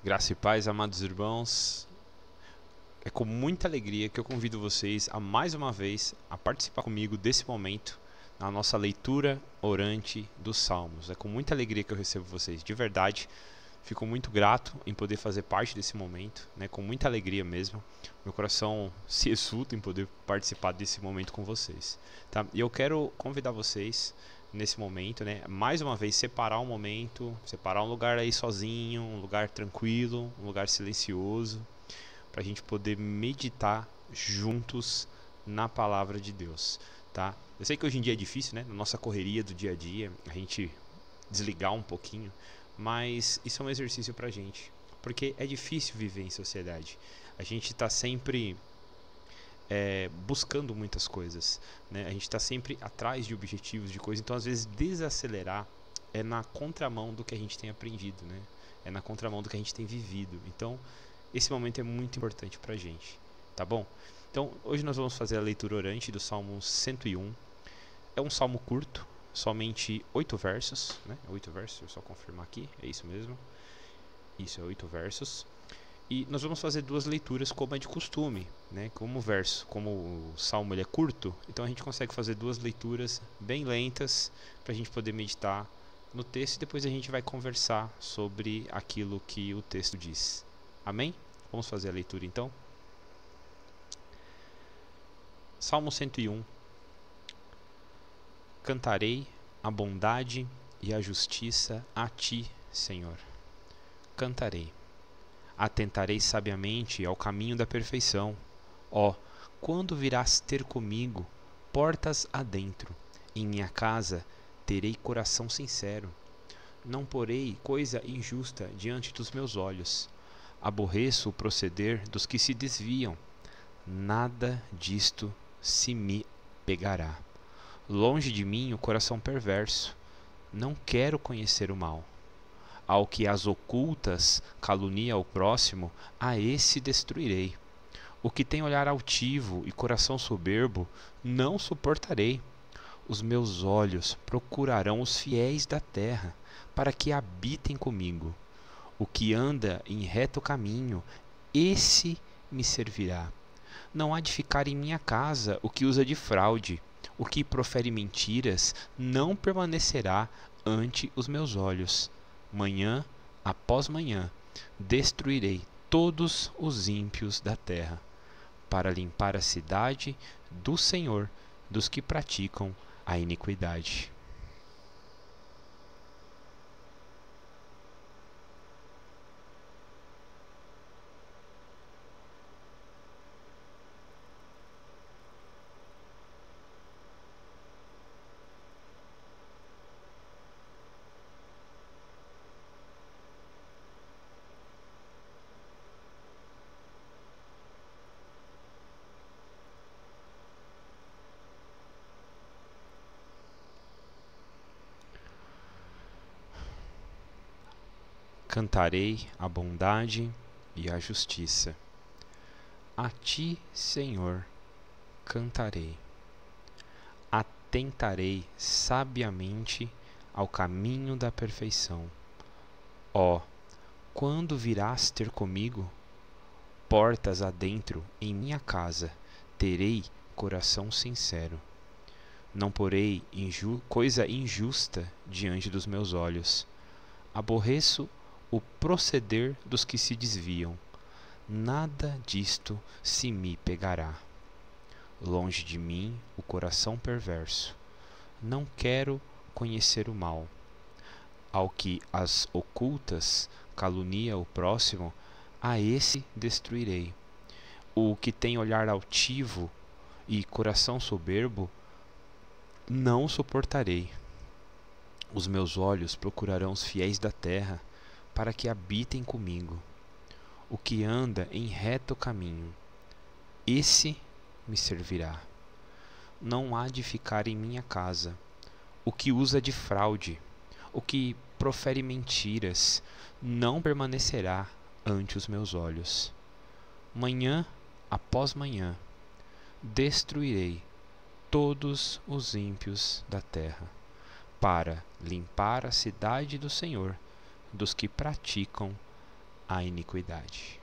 Graça e paz, amados irmãos. É com muita alegria que eu convido vocês a mais uma vez a participar comigo desse momento na nossa leitura orante dos Salmos. É com muita alegria que eu recebo vocês, de verdade. Fico muito grato em poder fazer parte desse momento, né? Com muita alegria mesmo. Meu coração se exulta em poder participar desse momento com vocês, tá? E eu quero convidar vocês nesse momento, né? Mais uma vez separar um momento, separar um lugar aí sozinho, um lugar tranquilo, um lugar silencioso, para a gente poder meditar juntos na palavra de Deus, tá? Eu sei que hoje em dia é difícil, né? Na nossa correria do dia a dia, a gente desligar um pouquinho, mas isso é um exercício pra gente, porque é difícil viver em sociedade. A gente está sempre buscando muitas coisas, né? A gente está sempre atrás de objetivos, de coisas, então às vezes desacelerar é na contramão do que a gente tem aprendido, né? É na contramão do que a gente tem vivido. Então, esse momento é muito importante pra gente, tá bom? Então, hoje nós vamos fazer a leitura orante do Salmo 101. É um salmo curto, somente 8 versos, né? 8 versos, deixa eu só confirmar aqui, é isso mesmo. Isso, é 8 versos. E nós vamos fazer duas leituras como é de costume, né? Como o salmo ele é curto, então a gente consegue fazer duas leituras bem lentas para a gente poder meditar no texto e depois a gente vai conversar sobre aquilo que o texto diz. Amém? Vamos fazer a leitura então. Salmo 101. Cantarei a bondade e a justiça a ti, Senhor. Cantarei. Atentarei sabiamente ao caminho da perfeição. Ó, quando virás ter comigo, portas adentro, em minha casa terei coração sincero. Não porei coisa injusta diante dos meus olhos. Aborreço o proceder dos que se desviam. Nada disto se me pegará. Longe de mim o coração perverso. Não quero conhecer o mal. Ao que as ocultas calunia o próximo, a esse destruirei. O que tem olhar altivo e coração soberbo, não suportarei. Os meus olhos procurarão os fiéis da terra, para que habitem comigo. O que anda em reto caminho, esse me servirá. Não há de ficar em minha casa o que usa de fraude. O que profere mentiras não permanecerá ante os meus olhos. Manhã após manhã destruirei todos os ímpios da terra, para limpar a cidade do Senhor dos que praticam a iniquidade. Cantarei a bondade e a justiça. A ti, Senhor, cantarei. Atentarei sabiamente ao caminho da perfeição. Ó, quando virás ter comigo, portas adentro em minha casa, terei coração sincero. Não porei coisa injusta diante dos meus olhos. Aborreço o proceder dos que se desviam. Nada disto se me pegará. Longe de mim o coração perverso. Não quero conhecer o mal. Ao que as ocultas calunia o próximo, a esse destruirei. O que tem olhar altivo e coração soberbo, não suportarei. Os meus olhos procurarão os fiéis da terra, para que habitem comigo. O que anda em reto caminho, esse me servirá. Não há de ficar em minha casa o que usa de fraude, o que profere mentiras, não permanecerá ante os meus olhos. Manhã após manhã destruirei todos os ímpios da terra, para limpar a cidade do Senhor dos que praticam a iniquidade.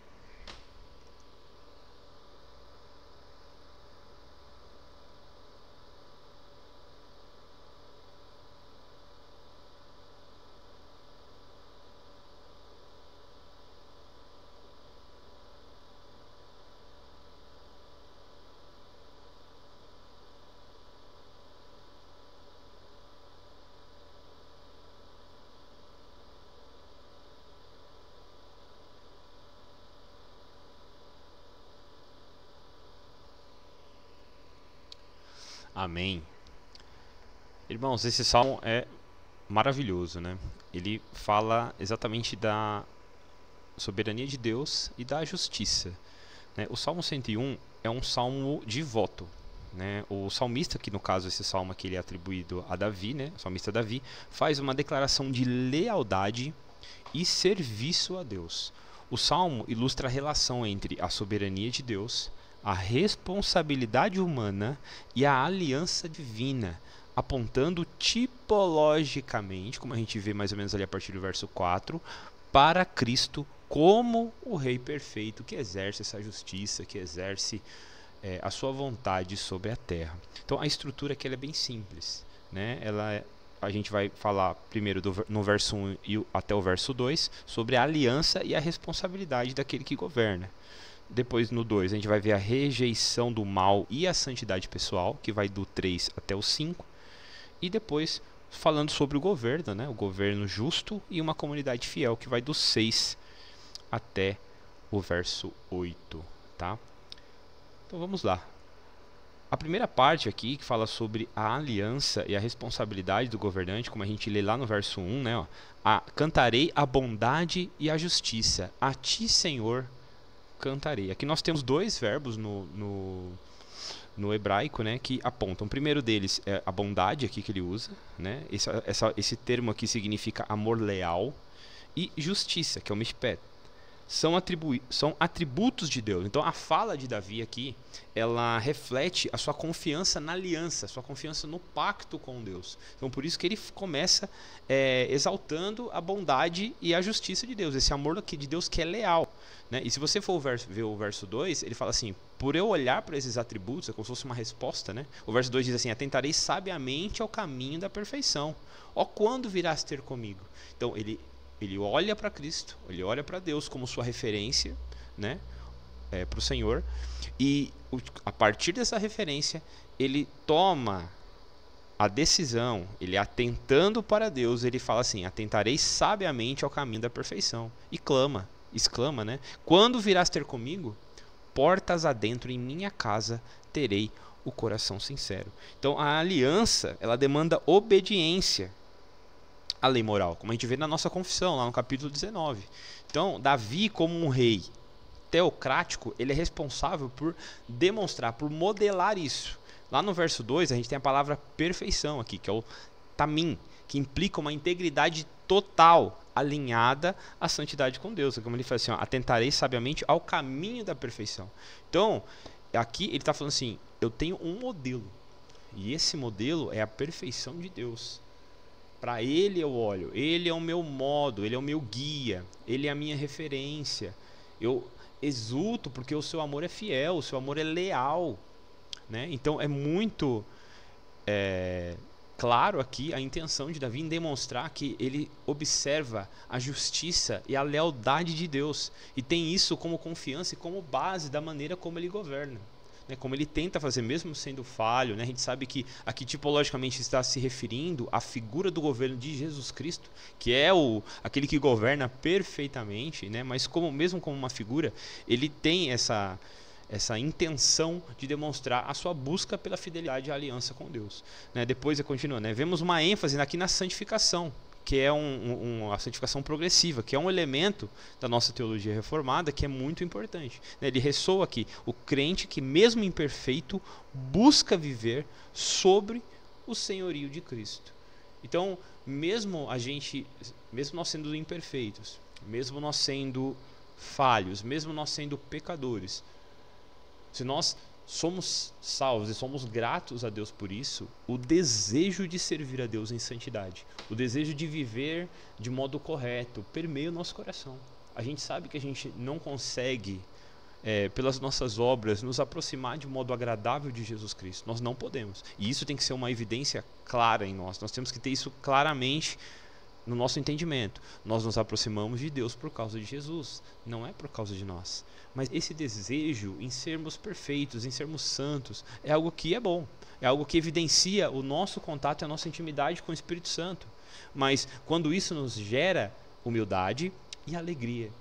Amém. Irmãos, esse salmo é maravilhoso, né? Ele fala exatamente da soberania de Deus e da justiça, né? O Salmo 101 é um salmo de voto, né? O salmista, que no caso esse salmo aqui ele é atribuído a Davi, né? O salmista Davi faz uma declaração de lealdade e serviço a Deus. O salmo ilustra a relação entre a soberania de Deus, a responsabilidade humana e a aliança divina, apontando tipologicamente, como a gente vê mais ou menos ali a partir do verso 4, para Cristo como o Rei perfeito que exerce essa justiça, que exerce a sua vontade sobre a terra. Então a estrutura aqui ela é bem simples, né? A gente vai falar primeiro no verso 1 até o verso 2 sobre a aliança e a responsabilidade daquele que governa. Depois no 2 a gente vai ver a rejeição do mal e a santidade pessoal, que vai do 3 até o 5. E depois falando sobre o governo, né? O governo justo e uma comunidade fiel, que vai do 6 até o verso 8, tá? Então vamos lá. A primeira parte aqui, que fala sobre a aliança e a responsabilidade do governante, como a gente lê lá no verso 1, né? Ó, cantarei a bondade e a justiça, a ti, Senhor, cantarei. Aqui nós temos dois verbos no hebraico, né, que apontam. O primeiro deles é a bondade, aqui que ele usa, né? Esse termo aqui significa amor leal, e justiça, que é o mishpet. São atributos de Deus. Então a fala de Davi aqui, ela reflete a sua confiança na aliança, a sua confiança no pacto com Deus. Então por isso que ele começa exaltando a bondade e a justiça de Deus, esse amor de Deus que é leal, né? E se você for ver o verso 2, ele fala assim: por eu olhar para esses atributos, é como se fosse uma resposta, né? O verso 2 diz assim: atentarei sabiamente ao caminho da perfeição. Ó, quando virás ter comigo? Então ele olha para Cristo, ele olha para Deus como sua referência, né, para o Senhor, e a partir dessa referência ele toma a decisão, ele atentando para Deus, ele fala assim: atentarei sabiamente ao caminho da perfeição, e exclama, né, quando virás ter comigo, portas adentro em minha casa terei o coração sincero. Então a aliança, ela demanda obediência a lei moral, como a gente vê na nossa confissão, lá no capítulo 19. Então, Davi, como um rei teocrático, ele é responsável por demonstrar, por modelar isso. Lá no verso 2, a gente tem a palavra perfeição aqui, que é o tamim, que implica uma integridade total, alinhada à santidade com Deus. Como ele fala assim: ó, atentarei sabiamente ao caminho da perfeição. Então, aqui ele está falando assim: eu tenho um modelo, e esse modelo é a perfeição de Deus. Para ele eu olho, ele é o meu modo, ele é o meu guia, ele é a minha referência. Eu exulto porque o seu amor é fiel, o seu amor é leal, né? Então é muito claro aqui a intenção de Davi em demonstrar que ele observa a justiça e a lealdade de Deus, e tem isso como confiança e como base da maneira como ele governa, né, como ele tenta fazer, mesmo sendo falho, né? A gente sabe que aqui tipologicamente está se referindo à figura do governo de Jesus Cristo, que é aquele que governa perfeitamente, né? Mas mesmo como uma figura, ele tem essa intenção de demonstrar a sua busca pela fidelidade à aliança com Deus, né? Depois ele continua, né? Vemos uma ênfase aqui na santificação, que é a santificação progressiva, que é um elemento da nossa teologia reformada que é muito importante, né? Ele ressoa aqui: o crente que, mesmo imperfeito, busca viver sobre o senhorio de Cristo. Então, mesmo nós sendo imperfeitos, mesmo nós sendo falhos, mesmo nós sendo pecadores, se nós somos salvos e somos gratos a Deus por isso, o desejo de servir a Deus em santidade, o desejo de viver de modo correto, permeia o nosso coração. A gente sabe que a gente não consegue, pelas nossas obras, nos aproximar de modo agradável de Jesus Cristo. Nós não podemos. E isso tem que ser uma evidência clara em nós. Nós temos que ter isso claramente no nosso entendimento. Nós nos aproximamos de Deus por causa de Jesus, não é por causa de nós. Mas esse desejo em sermos perfeitos, em sermos santos, é algo que é bom. É algo que evidencia o nosso contato e a nossa intimidade com o Espírito Santo. Mas quando isso nos gera humildade e alegria,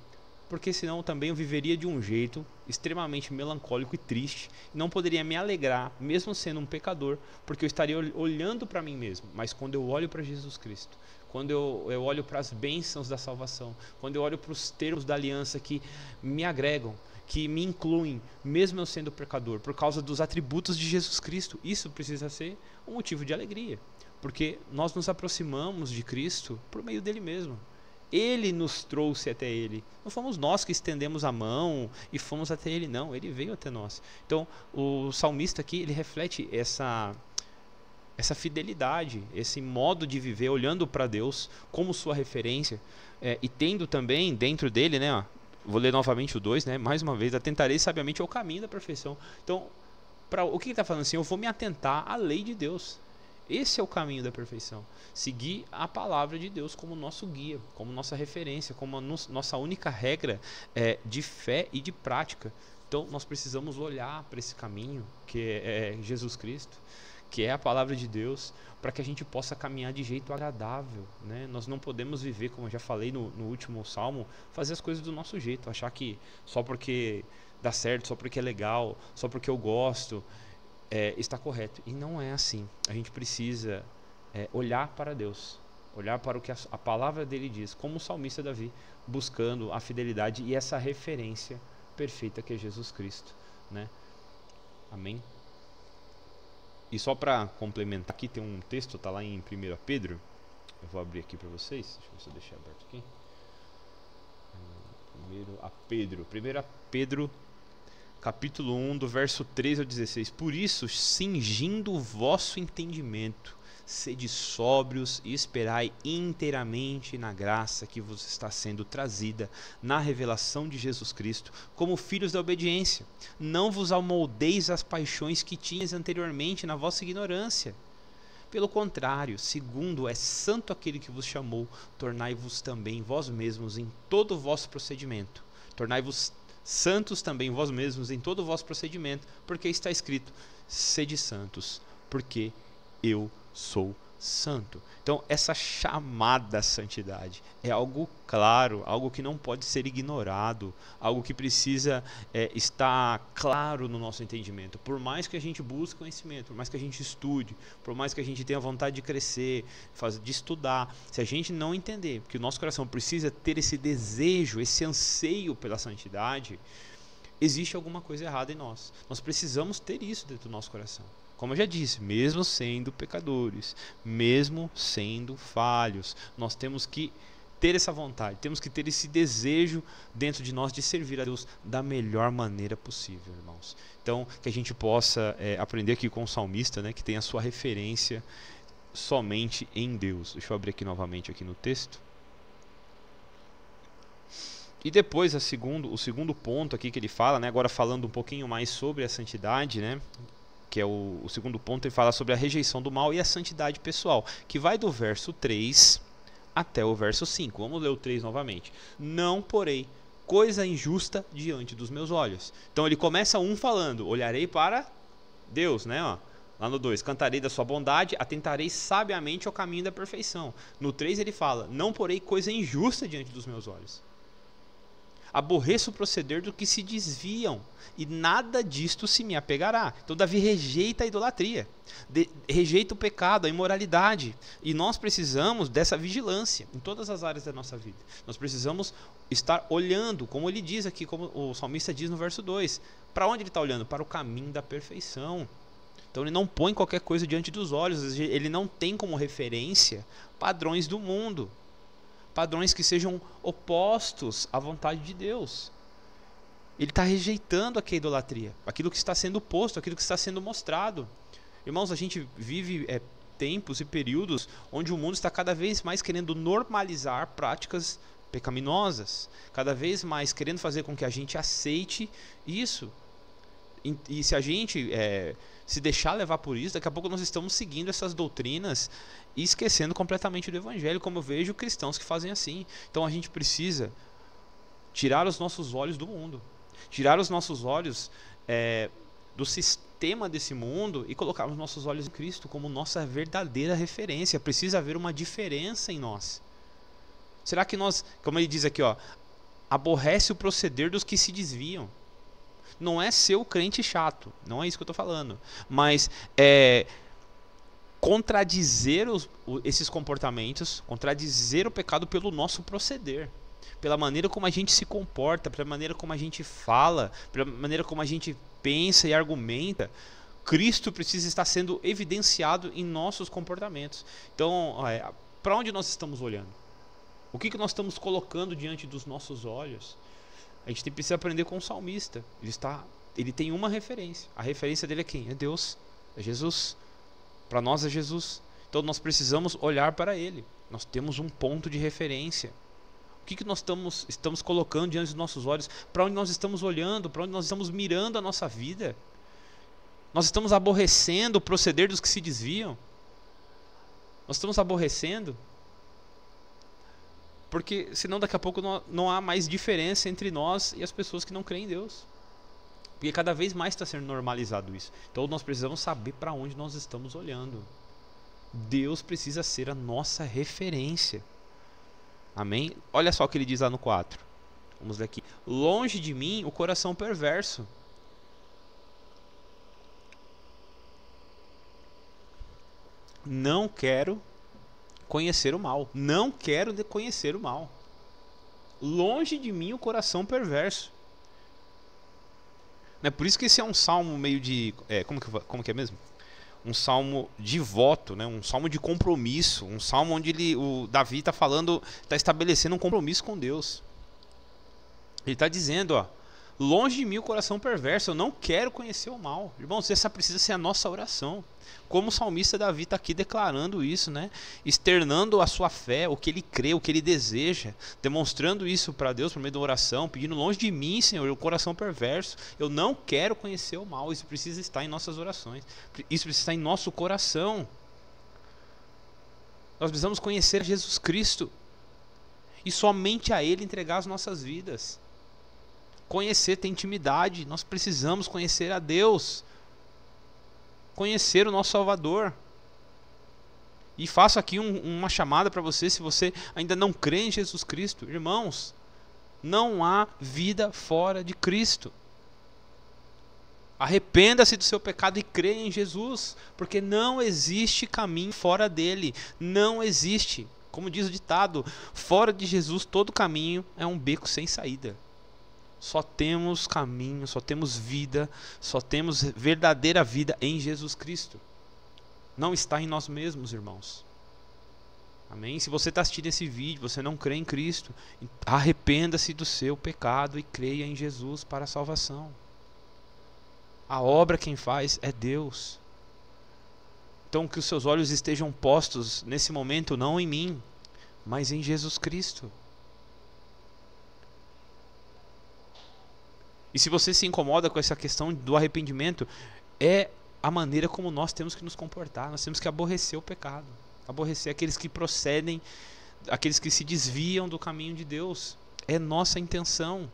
porque senão também eu viveria de um jeito extremamente melancólico e triste, e não poderia me alegrar, mesmo sendo um pecador, porque eu estaria olhando para mim mesmo. Mas quando eu olho para Jesus Cristo, quando eu olho para as bênçãos da salvação, quando eu olho para os termos da aliança que me agregam, que me incluem, mesmo eu sendo pecador, por causa dos atributos de Jesus Cristo, isso precisa ser um motivo de alegria, porque nós nos aproximamos de Cristo por meio dele mesmo. Ele nos trouxe até ele. Não fomos nós que estendemos a mão e fomos até ele, não. Ele veio até nós. Então, o salmista aqui, ele reflete essa fidelidade, esse modo de viver, olhando para Deus como sua referência, e tendo também dentro dele, né, ó, vou ler novamente o 2, né, mais uma vez, atentarei sabiamente ao caminho da perfeição. Então, o que ele está falando assim? Eu vou me atentar à lei de Deus. Esse é o caminho da perfeição. Seguir a palavra de Deus como nosso guia, como nossa referência, como nossa única regra de fé e de prática. Então nós precisamos olhar para esse caminho que é Jesus Cristo, que é a palavra de Deus, para que a gente possa caminhar de jeito agradável, né? Nós não podemos viver, como eu já falei no último salmo, fazer as coisas do nosso jeito, achar que só porque dá certo, só porque é legal, só porque eu gosto, está correto. E não é assim. A gente precisa olhar para Deus, olhar para o que a palavra dele diz, como o salmista Davi, buscando a fidelidade e essa referência perfeita que é Jesus Cristo, né? Amém? E só para complementar aqui, tem um texto, está lá em 1 Pedro, eu vou abrir aqui para vocês, deixa eu ver se eu deixei aberto aqui. 1 Pedro capítulo 1, do verso 13 ao 16. Por isso, cingindo o vosso entendimento, sede sóbrios e esperai inteiramente na graça que vos está sendo trazida na revelação de Jesus Cristo, como filhos da obediência. Não vos amoldeis às paixões que tinhas anteriormente na vossa ignorância. Pelo contrário, segundo é santo aquele que vos chamou, tornai-vos também vós mesmos em todo o vosso procedimento. Tornai-vos santos também vós mesmos em todo o vosso procedimento, porque está escrito: sede santos, porque eu sou santo. Então, essa chamada à santidade é algo claro, algo que não pode ser ignorado, algo que precisa estar claro no nosso entendimento. Por mais que a gente busque conhecimento, por mais que a gente estude, por mais que a gente tenha vontade de crescer, de estudar, se a gente não entender que o nosso coração precisa ter esse desejo, esse anseio pela santidade, existe alguma coisa errada em nós. Nós precisamos ter isso dentro do nosso coração. Como eu já disse, mesmo sendo pecadores, mesmo sendo falhos, nós temos que ter essa vontade, temos que ter esse desejo dentro de nós de servir a Deus da melhor maneira possível, irmãos. Então, que a gente possa aprender aqui com o salmista, né, que tem a sua referência somente em Deus. Deixa eu abrir aqui novamente aqui no texto. E depois o segundo ponto aqui que ele fala, né, agora falando um pouquinho mais sobre a santidade, né, que é o segundo ponto, ele fala sobre a rejeição do mal e a santidade pessoal, que vai do verso 3 até o verso 5. Vamos ler o 3 novamente. Não porei coisa injusta diante dos meus olhos. Então ele começa falando: olharei para Deus, né? Ó, lá no 2, cantarei da sua bondade, atentarei sabiamente ao caminho da perfeição. No 3 ele fala: não porei coisa injusta diante dos meus olhos. Aborreço o proceder do que se desviam, e nada disto se me apegará. Então Davi rejeita a idolatria, rejeita o pecado, a imoralidade. E nós precisamos dessa vigilância em todas as áreas da nossa vida. Nós precisamos estar olhando, como ele diz aqui, como o salmista diz no verso 2. Para onde ele está olhando? Para o caminho da perfeição. Então ele não põe qualquer coisa diante dos olhos, ele não tem como referência padrões do mundo, padrões que sejam opostos à vontade de Deus. Ele está rejeitando aqui a idolatria, aquilo que está sendo posto, aquilo que está sendo mostrado. Irmãos, a gente vive tempos e períodos onde o mundo está cada vez mais querendo normalizar práticas pecaminosas, cada vez mais querendo fazer com que a gente aceite isso. E se a gente se deixar levar por isso, daqui a pouco nós estamos seguindo essas doutrinas e esquecendo completamente do Evangelho, como eu vejo cristãos que fazem assim. Então a gente precisa tirar os nossos olhos do mundo, tirar os nossos olhos do sistema desse mundo e colocar os nossos olhos em Cristo como nossa verdadeira referência. Precisa haver uma diferença em nós. Será que nós, como ele diz aqui, aborrece o proceder dos que se desviam? Não é ser o crente chato, não é isso que eu estou falando, mas contradizer esses comportamentos, contradizer o pecado pelo nosso proceder, pela maneira como a gente se comporta, pela maneira como a gente fala, pela maneira como a gente pensa e argumenta. Cristo precisa estar sendo evidenciado em nossos comportamentos. Então, para onde nós estamos olhando? O que nós estamos colocando diante dos nossos olhos? A gente precisa aprender com o salmista. Ele tem uma referência. A referência dele é quem? É Deus, é Jesus. Para nós é Jesus. Então nós precisamos olhar para Ele. Nós temos um ponto de referência. O que nós estamos colocando diante dos nossos olhos? Para onde nós estamos olhando? Para onde nós estamos mirando a nossa vida? Nós estamos aborrecendo o proceder dos que se desviam? Nós estamos aborrecendo? Porque senão daqui a pouco não há mais diferença entre nós e as pessoas que não creem em Deus. Porque cada vez mais está sendo normalizado isso. Então nós precisamos saber para onde nós estamos olhando. Deus precisa ser a nossa referência. Amém? Olha só o que ele diz lá no 4. Vamos ler aqui. Longe de mim o coração perverso. Não quero conhecer o mal. Não quero conhecer o mal. Longe de mim o coração perverso. É por isso que esse é um salmo meio de... como que é mesmo? Um salmo de voto, né? Um salmo de compromisso. Um salmo onde o Davi está falando, está estabelecendo um compromisso com Deus. Ele está dizendo, longe de mim o coração perverso, eu não quero conhecer o mal. Irmãos, essa precisa ser a nossa oração. Como o salmista Davi está aqui declarando isso, né? Externando a sua fé, o que ele crê, o que ele deseja, demonstrando isso para Deus por meio da oração, pedindo longe de mim, Senhor, o coração perverso. Eu não quero conhecer o mal. Isso precisa estar em nossas orações. Isso precisa estar em nosso coração. Nós precisamos conhecer Jesus Cristo e somente a Ele entregar as nossas vidas. Conhecer, ter intimidade. Nós precisamos conhecer a Deus, conhecer o nosso Salvador. E faço aqui uma chamada para você, se você ainda não crê em Jesus Cristo. Irmãos, não há vida fora de Cristo. Arrependa-se do seu pecado e creia em Jesus, porque não existe caminho fora dele. Não existe. Como diz o ditado, fora de Jesus todo caminho é um beco sem saída. Só temos caminho, só temos vida, só temos verdadeira vida em Jesus Cristo. Não está em nós mesmos, irmãos. Amém? Se você está assistindo esse vídeo, você não crê em Cristo, arrependa-se do seu pecado e creia em Jesus para a salvação. A obra quem faz é Deus. Então que os seus olhos estejam postos nesse momento não em mim, mas em Jesus Cristo. E se você se incomoda com essa questão do arrependimento, é a maneira como nós temos que nos comportar. Nós temos que aborrecer o pecado, aborrecer aqueles que procedem, aqueles que se desviam do caminho de Deus. É nossa intenção,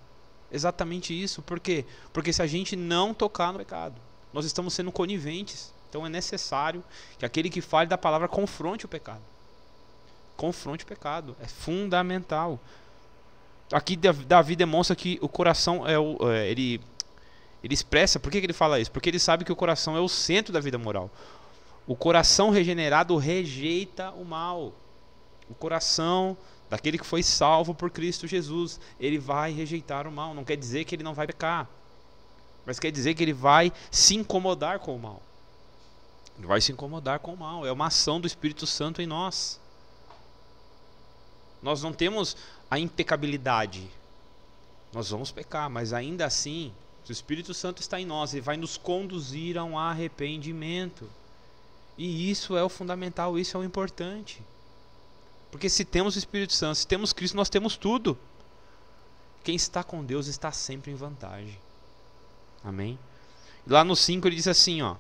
exatamente isso. Por quê? Porque se a gente não tocar no pecado, nós estamos sendo coniventes. Então é necessário que aquele que fale da palavra confronte o pecado. Confronte o pecado, é fundamental. Aqui Davi demonstra que o coração ele expressa. Por que ele fala isso? Porque ele sabe que o coração é o centro da vida moral. O coração regenerado rejeita o mal. O coração daquele que foi salvo por Cristo Jesus, ele vai rejeitar o mal. Não quer dizer que ele não vai pecar, mas quer dizer que ele vai se incomodar com o mal. Ele vai se incomodar com o mal. É uma ação do Espírito Santo em nós. Nós não temos a impecabilidade. Nós vamos pecar, mas ainda assim, se o Espírito Santo está em nós, ele vai nos conduzir a um arrependimento. E isso é o fundamental, isso é o importante. Porque se temos o Espírito Santo, se temos Cristo, nós temos tudo. Quem está com Deus está sempre em vantagem. Amém? Lá no 5 ele diz assim, ó: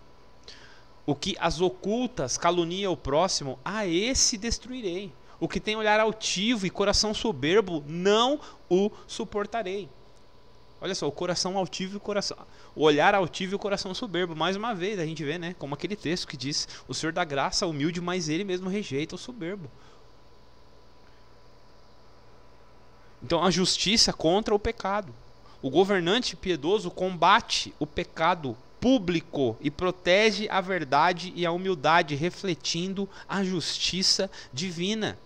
o que as ocultas calunia o próximo, a esse destruirei. O que tem olhar altivo e coração soberbo, não o suportarei. Olha só, o coração altivo e o olhar altivo e o coração soberbo. Mais uma vez a gente vê, né, como aquele texto que diz: o Senhor dá graça ao humilde, mas ele mesmo rejeita o soberbo. Então a justiça contra o pecado. O governante piedoso combate o pecado público e protege a verdade e a humildade, refletindo a justiça divina.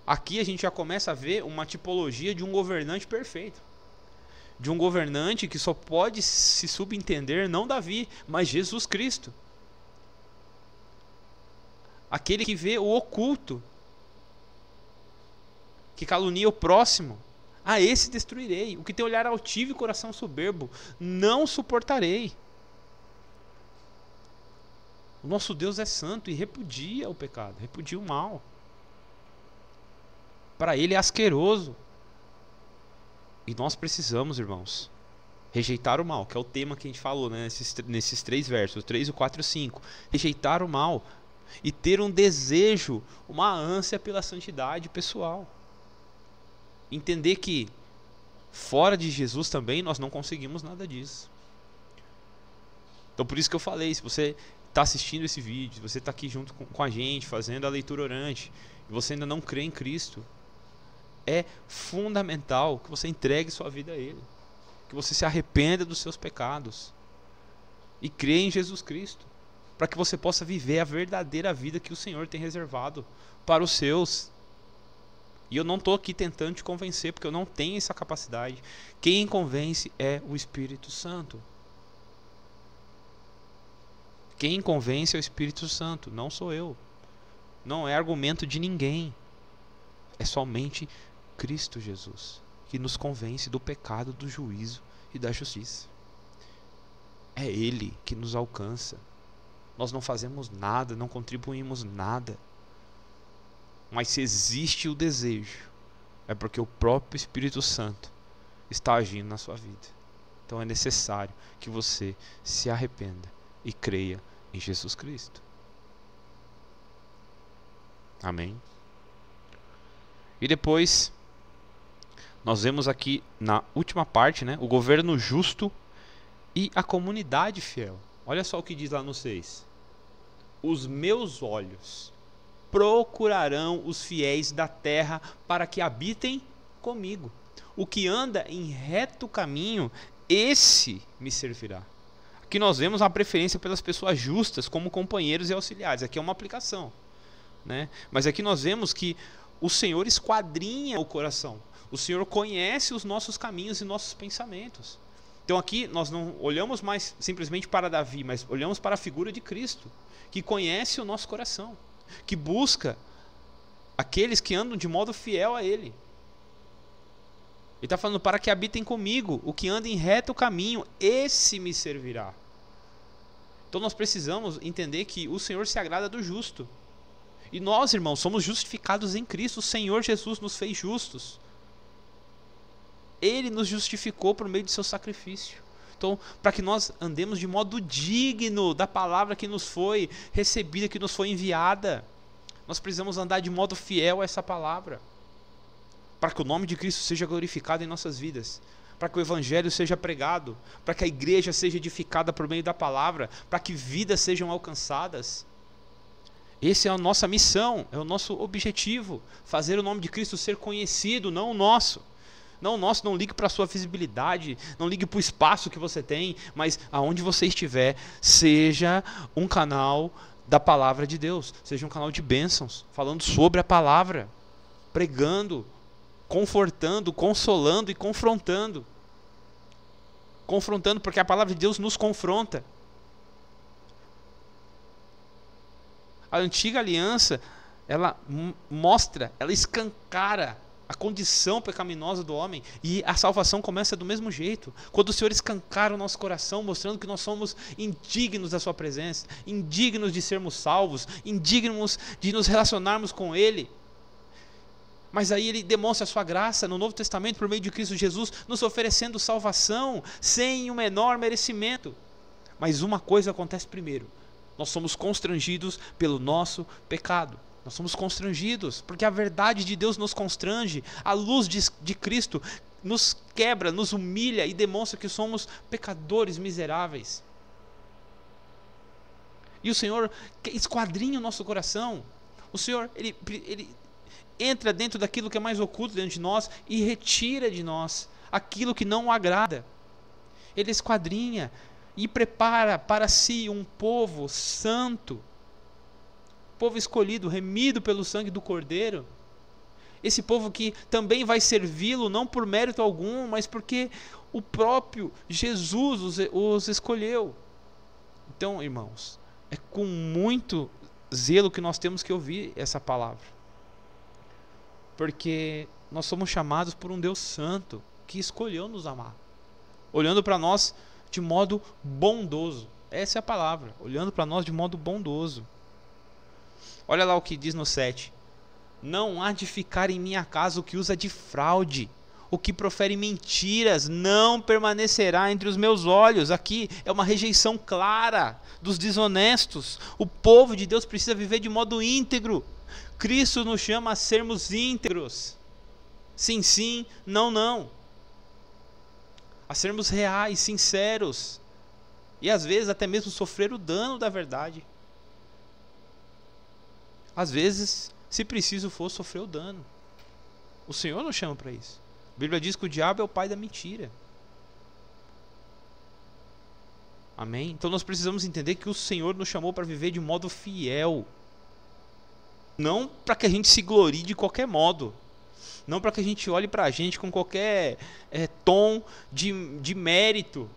Aqui a gente já começa a ver uma tipologia de um governante perfeito. De um governante que só pode se subentender não Davi, mas Jesus Cristo. Aquele que vê o oculto, que calunia o próximo, a esse destruirei. O que tem olhar altivo e coração soberbo, não suportarei. O nosso Deus é santo e repudia o pecado, repudia o mal. Para ele é asqueroso. E nós precisamos, irmãos, rejeitar o mal, que é o tema que a gente falou, né, nesses 3 versos, 3, o 4 e o 5. Rejeitar o mal e ter um desejo, uma ânsia pela santidade pessoal. Entender que fora de Jesus também nós não conseguimos nada disso. Então por isso que eu falei, se você está assistindo esse vídeo, se você está aqui junto com a gente, fazendo a leitura orante, e você ainda não crê em Cristo, é fundamental que você entregue sua vida a Ele, que você se arrependa dos seus pecados e crê em Jesus Cristo, para que você possa viver a verdadeira vida que o Senhor tem reservado para os seus. E eu não estou aqui tentando te convencer, porque eu não tenho essa capacidade. Quem convence é o Espírito Santo. Quem convence é o Espírito Santo, não sou eu. Não é argumento de ninguém. É somente Cristo Jesus que nos convence do pecado, do juízo e da justiça. É Ele que nos alcança. Nós não fazemos nada, não contribuímos nada. Mas se existe o desejo, é porque o próprio Espírito Santo está agindo na sua vida. Então é necessário que você se arrependa e creia em Jesus Cristo. Amém? E depois, nós vemos aqui na última parte, né, o governo justo e a comunidade fiel. Olha só o que diz lá no 6. Os meus olhos procurarão os fiéis da terra para que habitem comigo. O que anda em reto caminho, esse me servirá. Aqui nós vemos a preferência pelas pessoas justas como companheiros e auxiliares. Aqui é uma aplicação, né? Mas aqui nós vemos que o Senhor esquadrinha o coração. O Senhor conhece os nossos caminhos e nossos pensamentos. Então aqui nós não olhamos mais simplesmente para Davi, mas olhamos para a figura de Cristo, que conhece o nosso coração, que busca aqueles que andam de modo fiel a Ele. Ele está falando: para que habitem comigo, o que anda em reto caminho, esse me servirá. Então nós precisamos entender que o Senhor se agrada do justo. E nós, irmãos, somos justificados em Cristo. O Senhor Jesus nos fez justos. Ele nos justificou por meio de seu sacrifício. Então, para que nós andemos de modo digno da palavra que nos foi recebida, que nos foi enviada, nós precisamos andar de modo fiel a essa palavra, para que o nome de Cristo seja glorificado em nossas vidas, para que o Evangelho seja pregado, para que a igreja seja edificada por meio da palavra, para que vidas sejam alcançadas. Essa é a nossa missão, é o nosso objetivo, fazer o nome de Cristo ser conhecido, não o nosso. Não, nosso, não ligue para a sua visibilidade, não ligue para o espaço que você tem, mas aonde você estiver, seja um canal da palavra de Deus, seja um canal de bênçãos, falando sobre a palavra, pregando, confortando, consolando e confrontando. Confrontando, porque a palavra de Deus nos confronta. A antiga aliança, ela mostra, ela escancara a condição pecaminosa do homem, e a salvação começa do mesmo jeito. Quando o Senhor escancara o nosso coração, mostrando que nós somos indignos da sua presença, indignos de sermos salvos, indignos de nos relacionarmos com Ele. Mas aí Ele demonstra a sua graça no Novo Testamento por meio de Cristo Jesus, nos oferecendo salvação sem o menor merecimento. Mas uma coisa acontece primeiro: nós somos constrangidos pelo nosso pecado. Nós somos constrangidos, porque a verdade de Deus nos constrange. A luz de Cristo nos quebra, nos humilha e demonstra que somos pecadores miseráveis. E o Senhor esquadrinha o nosso coração. O Senhor, Ele entra dentro daquilo que é mais oculto dentro de nós e retira de nós aquilo que não o agrada. Ele esquadrinha e prepara para si um povo santo, povo escolhido, remido pelo sangue do Cordeiro. Esse povo que também vai servi-lo, não por mérito algum, mas porque o próprio Jesus os escolheu. Então, irmãos, é com muito zelo que nós temos que ouvir essa palavra, porque nós somos chamados por um Deus santo que escolheu nos amar, olhando para nós de modo bondoso. Essa é a palavra, olhando para nós de modo bondoso. Olha lá o que diz no 7. Não há de ficar em minha casa o que usa de fraude, o que profere mentiras, não permanecerá entre os meus olhos. Aqui é uma rejeição clara dos desonestos. O povo de Deus precisa viver de modo íntegro. Cristo nos chama a sermos íntegros. Sim, sim, não, não. A sermos reais, sinceros. E às vezes até mesmo sofrer o dano da verdade. Às vezes, se preciso for, sofrer o dano. O Senhor nos chama para isso. A Bíblia diz que o diabo é o pai da mentira. Amém? Então nós precisamos entender que o Senhor nos chamou para viver de modo fiel. Não para que a gente se glorie de qualquer modo. Não para que a gente olhe para a gente com qualquer tom de mérito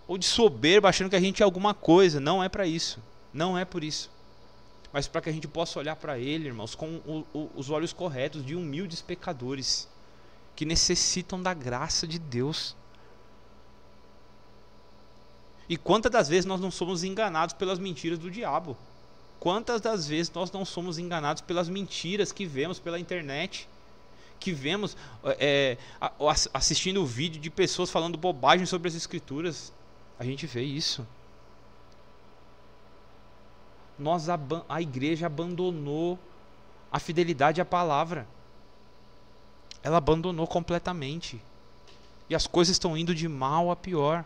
ou de soberba, achando que a gente é alguma coisa. Não é para isso. Não é por isso. Mas para que a gente possa olhar para Ele, irmãos, com os olhos corretos de humildes pecadores que necessitam da graça de Deus. E quantas das vezes nós não somos enganados pelas mentiras do diabo? Quantas das vezes nós não somos enganados pelas mentiras que vemos pela internet? Que vemos assistindo o vídeo de pessoas falando bobagem sobre as Escrituras. A gente vê isso. A igreja abandonou a fidelidade à palavra. Ela abandonou completamente. E as coisas estão indo de mal a pior.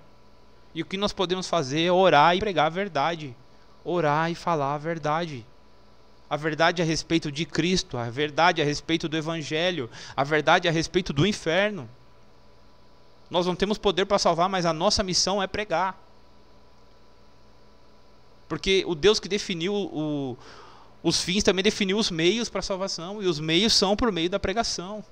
E o que nós podemos fazer é orar e pregar a verdade. Orar e falar a verdade. A verdade a respeito de Cristo, a verdade a respeito do Evangelho, a verdade a respeito do inferno. Nós não temos poder para salvar, mas a nossa missão é pregar. Porque o Deus que definiu os fins também definiu os meios para a salvação. E os meios são por meio da pregação.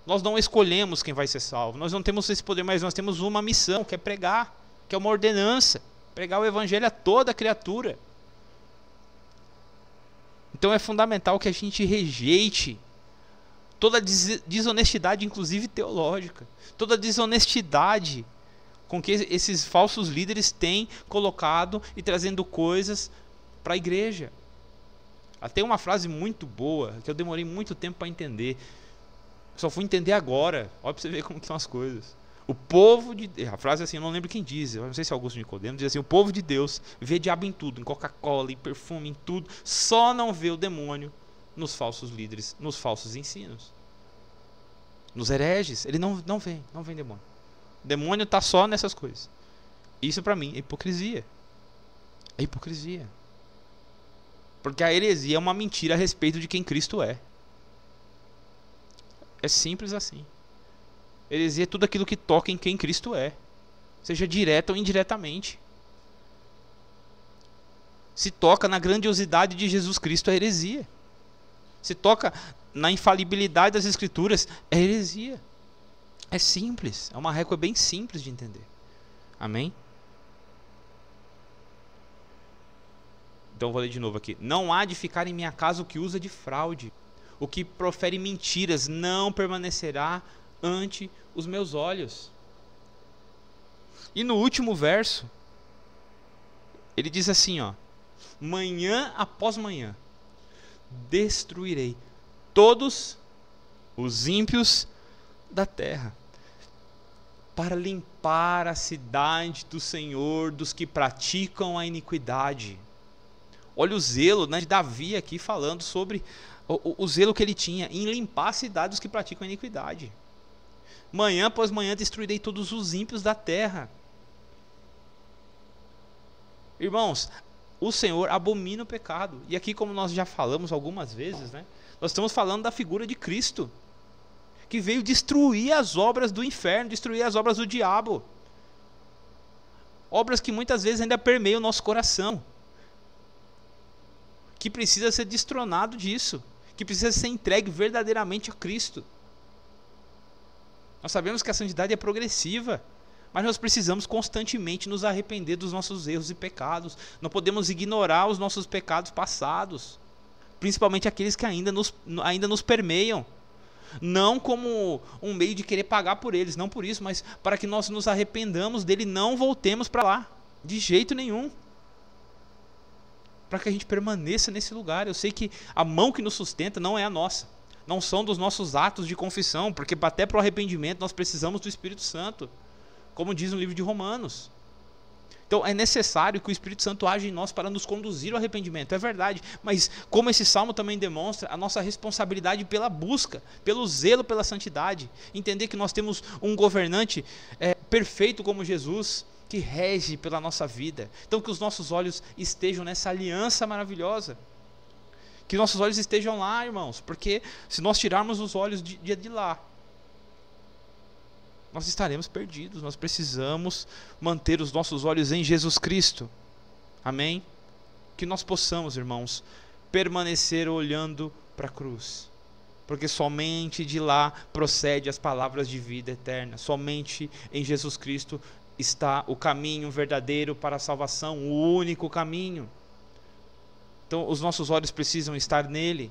Nós não escolhemos quem vai ser salvo. Nós não temos esse poder, mas nós temos uma missão, que é pregar. Que é uma ordenança. Pregar o Evangelho a toda criatura. Então é fundamental que a gente rejeite toda desonestidade, inclusive teológica. Toda desonestidade com que esses falsos líderes têm colocado e trazendo coisas para a igreja. Até uma frase muito boa, que eu demorei muito tempo para entender. Só fui entender agora. Olha para você ver como que são as coisas. O povo de... A frase é assim, eu não lembro quem diz. Eu não sei se é Augusto Nicodemo. Diz assim, o povo de Deus vê diabo em tudo. Em Coca-Cola, em perfume, em tudo. Só não vê o demônio nos falsos líderes, nos falsos ensinos. Nos hereges. Ele não vem demônio. O demônio está só nessas coisas. Isso para mim é hipocrisia. É hipocrisia. Porque a heresia é uma mentira a respeito de quem Cristo é. É simples assim. Heresia é tudo aquilo que toca em quem Cristo é. Seja direto ou indiretamente. Se toca na grandiosidade de Jesus Cristo, é heresia. Se toca na infalibilidade das Escrituras, é heresia. É simples, é uma regra bem simples de entender. Amém? Então vou ler de novo aqui. Não há de ficar em minha casa o que usa de fraude, o que profere mentiras, não permanecerá ante os meus olhos. E no último verso, ele diz assim, ó: manhã após manhã destruirei todos os ímpios da terra, para limpar a cidade do Senhor dos que praticam a iniquidade. Olha o zelo, né, de Davi aqui falando sobre o zelo que ele tinha em limpar a cidade dos que praticam a iniquidade. Manhã após manhã destruirei todos os ímpios da terra. Irmãos, o Senhor abomina o pecado. E aqui, como nós já falamos algumas vezes, né, nós estamos falando da figura de Cristo, que veio destruir as obras do inferno, destruir as obras do diabo. Obras que muitas vezes ainda permeiam o nosso coração, que precisa ser destronado disso, que precisa ser entregue verdadeiramente a Cristo. Nós sabemos que a santidade é progressiva, mas nós precisamos constantemente nos arrepender dos nossos erros e pecados. Não podemos ignorar os nossos pecados passados, principalmente aqueles que ainda nos permeiam. Não como um meio de querer pagar por eles, não por isso, mas para que nós nos arrependamos dele e não voltemos para lá, de jeito nenhum. Para que a gente permaneça nesse lugar. Eu sei que a mão que nos sustenta não é a nossa, não são dos nossos atos de confissão, porque até para o arrependimento nós precisamos do Espírito Santo, como diz no livro de Romanos. Então é necessário que o Espírito Santo age em nós para nos conduzir ao arrependimento, é verdade, mas como esse salmo também demonstra, a nossa responsabilidade pela busca, pelo zelo pela santidade, entender que nós temos um governante perfeito como Jesus, que rege pela nossa vida. Então que os nossos olhos estejam nessa aliança maravilhosa, que nossos olhos estejam lá, irmãos, porque se nós tirarmos os olhos de lá, nós estaremos perdidos. Nós precisamos manter os nossos olhos em Jesus Cristo. Amém? Que nós possamos, irmãos, permanecer olhando para a cruz, porque somente de lá procede as palavras de vida eterna. Somente em Jesus Cristo está o caminho verdadeiro para a salvação, o único caminho. Então os nossos olhos precisam estar nele,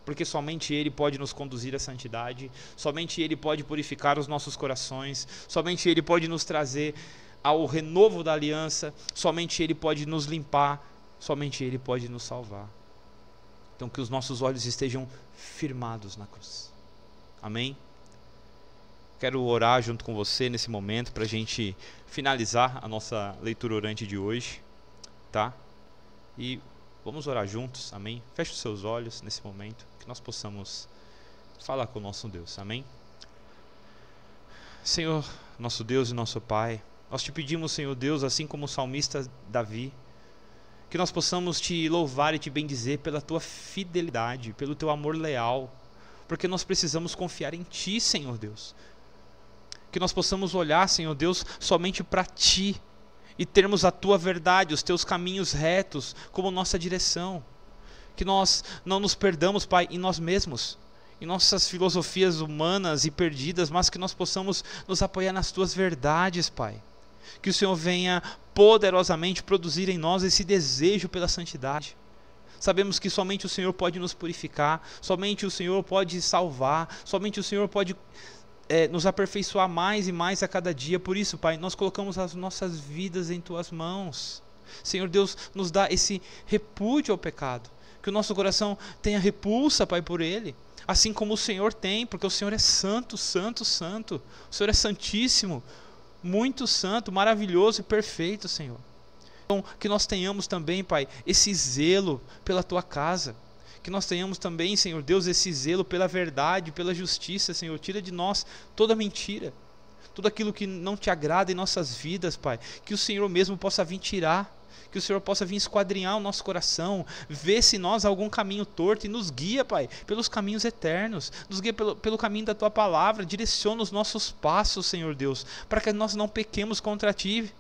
porque somente Ele pode nos conduzir à santidade, somente Ele pode purificar os nossos corações, somente Ele pode nos trazer ao renovo da aliança, somente Ele pode nos limpar, somente Ele pode nos salvar. Então que os nossos olhos estejam firmados na cruz. Amém? Quero orar junto com você nesse momento para a gente finalizar a nossa leitura orante de hoje, tá? E vamos orar juntos, amém? Feche os seus olhos nesse momento, que nós possamos falar com o nosso Deus, amém? Senhor, nosso Deus e nosso Pai, nós te pedimos, Senhor Deus, assim como o salmista Davi, que nós possamos te louvar e te bendizer pela tua fidelidade, pelo teu amor leal, porque nós precisamos confiar em ti, Senhor Deus. Que nós possamos olhar, Senhor Deus, somente para ti, e termos a tua verdade, os teus caminhos retos como nossa direção. Que nós não nos perdamos, Pai, em nós mesmos, em nossas filosofias humanas e perdidas, mas que nós possamos nos apoiar nas tuas verdades, Pai. Que o Senhor venha poderosamente produzir em nós esse desejo pela santidade. Sabemos que somente o Senhor pode nos purificar, somente o Senhor pode salvar, somente o Senhor pode nos aperfeiçoar mais e mais a cada dia. Por isso, Pai, nós colocamos as nossas vidas em tuas mãos. Senhor Deus, nos dá esse repúdio ao pecado, que o nosso coração tenha repulsa, Pai, por ele, assim como o Senhor tem, porque o Senhor é santo, santo, santo. O Senhor é santíssimo, muito santo, maravilhoso e perfeito, Senhor. Então, que nós tenhamos também, Pai, esse zelo pela tua casa, que nós tenhamos também, Senhor Deus, esse zelo pela verdade, pela justiça, Senhor. Tira de nós toda mentira, tudo aquilo que não te agrada em nossas vidas, Pai. Que o Senhor mesmo possa vir tirar, que o Senhor possa vir esquadrinhar o nosso coração, ver se nós há algum caminho torto e nos guia, Pai, pelos caminhos eternos, nos guia pelo caminho da Tua Palavra, direciona os nossos passos, Senhor Deus, para que nós não pequemos contra Ti.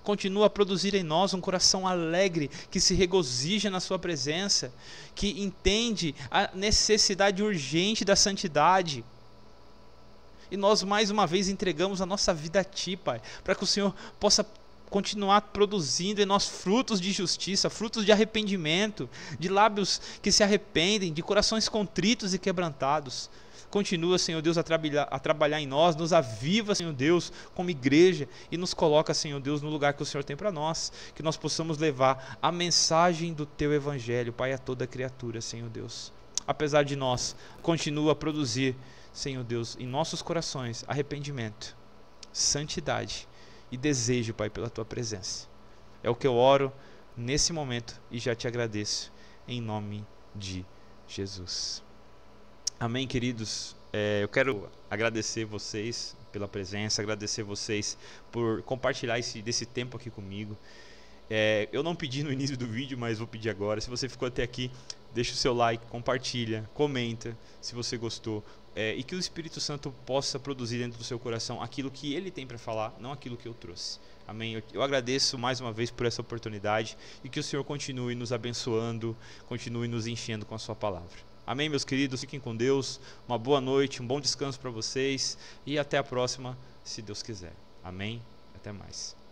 Continua a produzir em nós um coração alegre, que se regozija na sua presença, que entende a necessidade urgente da santidade. E nós mais uma vez entregamos a nossa vida a Ti, Pai, para que o Senhor possa continuar produzindo em nós frutos de justiça, frutos de arrependimento, de lábios que se arrependem, de corações contritos e quebrantados. Continua, Senhor Deus, a trabalhar em nós, nos aviva, Senhor Deus, como igreja, e nos coloca, Senhor Deus, no lugar que o Senhor tem para nós, que nós possamos levar a mensagem do Teu Evangelho, Pai, a toda criatura, Senhor Deus. Apesar de nós, continua a produzir, Senhor Deus, em nossos corações, arrependimento, santidade e desejo, Pai, pela Tua presença. É o que eu oro nesse momento e já te agradeço, em nome de Jesus. Amém, queridos. Eu quero agradecer vocês pela presença, agradecer vocês por compartilhar desse tempo aqui comigo. Eu não pedi no início do vídeo, mas vou pedir agora. Se você ficou até aqui, deixa o seu like, compartilha, comenta se você gostou. E que o Espírito Santo possa produzir dentro do seu coração aquilo que Ele tem para falar, não aquilo que eu trouxe. Amém? Eu agradeço mais uma vez por essa oportunidade e que o Senhor continue nos abençoando, continue nos enchendo com a sua palavra. Amém, meus queridos? Fiquem com Deus. Uma boa noite, um bom descanso para vocês e até a próxima, se Deus quiser. Amém? Até mais.